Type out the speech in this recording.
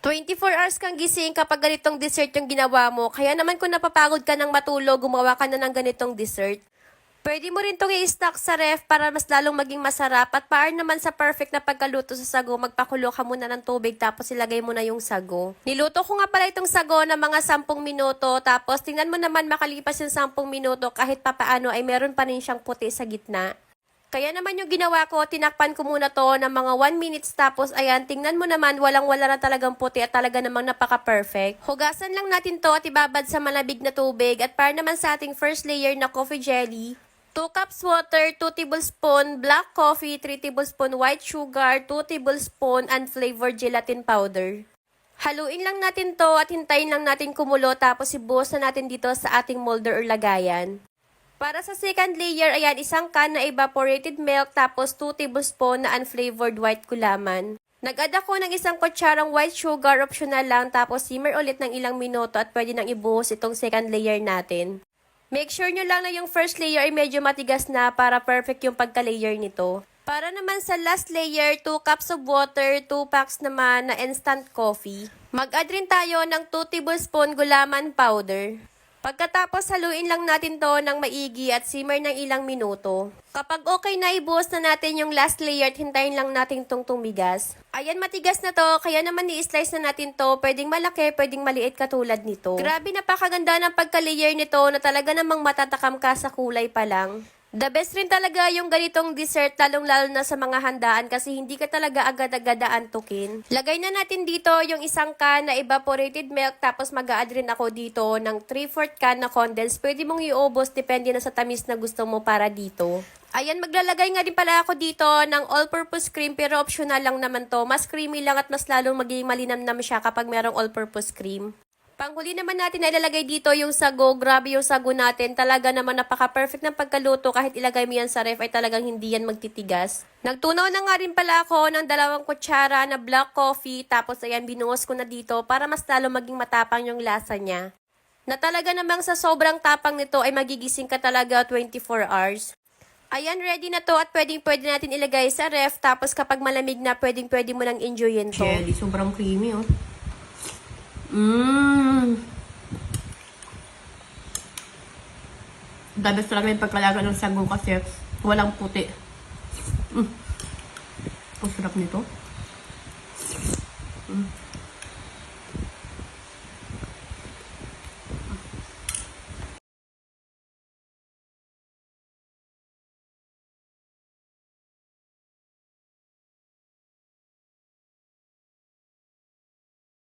24 hours kang gising kapag ganitong dessert yung ginawa mo. Kaya naman kung napapagod ka ng matulog, gumawa ka na ng ganitong dessert. Pwede mo rin itong i-stock sa ref para mas lalong maging masarap. At para naman sa perfect na pagkaluto sa sago, magpakulo ka muna ng tubig tapos ilagay mo na yung sago. Niluto ko nga pala itong sago na mga 10 minuto. Tapos tingnan mo naman makalipas yung 10 minuto kahit papaano ay meron pa rin siyang puti sa gitna. Kaya naman yung ginawa ko, tinakpan ko muna to ng mga 1 minutes tapos ayan, tingnan mo naman walang-wala na talagang puti at talaga namang napaka-perfect. Hugasan lang natin to at ibabad sa malamig na tubig at para naman sa ating first layer na coffee jelly, 2 cups water, 2 tablespoon black coffee, 3 tablespoon white sugar, 2 tablespoon unflavored gelatin powder. Haluin lang natin to at hintayin lang natin kumulo tapos ibuhos na natin dito sa ating molder or lagayan. Para sa second layer, ayan, isang can na evaporated milk tapos 2 tablespoon na unflavored white gulaman. Nag-add ako ng isang kutsarang white sugar, optional lang, tapos simmer ulit ng ilang minuto at pwede nang ibuhos itong second layer natin. Make sure nyo lang na yung first layer ay medyo matigas na para perfect yung pagka-layer nito. Para naman sa last layer, 2 cups of water, 2 packs naman na instant coffee. Mag-add rin tayo ng 2 tablespoon gulaman powder. Pagkatapos, haluin lang natin to ng maigi at simmer ng ilang minuto. Kapag okay na, ibuhos na natin yung last layer at hintayin lang natin itong tumigas. Ayan, matigas na to, kaya naman i-slice na natin to. Pwedeng malaki, pwedeng maliit katulad nito. Grabe, napakaganda ng pagka-layer nito na talaga namang matatakam ka sa kulay pa lang. The best rin talaga yung ganitong dessert, lalong-lalo na sa mga handaan kasi hindi ka talaga agad-agad aantukin. Lagay na natin dito yung isang can na evaporated milk tapos mag-a-add rin ako dito ng 3/4 can na condensed. Pwede mong iubos depende na sa tamis na gusto mo para dito. Ayan, maglalagay nga din pala ako dito ng all-purpose cream pero optional lang naman to. Mas creamy lang at mas lalong magiging malinamnam siya kapag merong all-purpose cream. Panghuli naman natin na ilalagay dito yung sago. Grabe yung sago natin. Talaga naman napaka-perfect ng pagkaluto. Kahit ilagay mo yan sa ref ay talagang hindi yan magtitigas. Nagtunaw na nga rin pala ako ng 2 kutsara na black coffee. Tapos ayan, binuhos ko na dito para mas lalo maging matapang yung lasa niya. Na talaga namang sa sobrang tapang nito ay magigising ka talaga 24 hours. Ayan, ready na to at pwede natin ilagay sa ref. Tapos kapag malamig na, pwede mo nang enjoyin to. Jelly, sobrang creamy oh. The best talaga yung pagkalaga ng sago kasi walang puti. Ang sarap nito.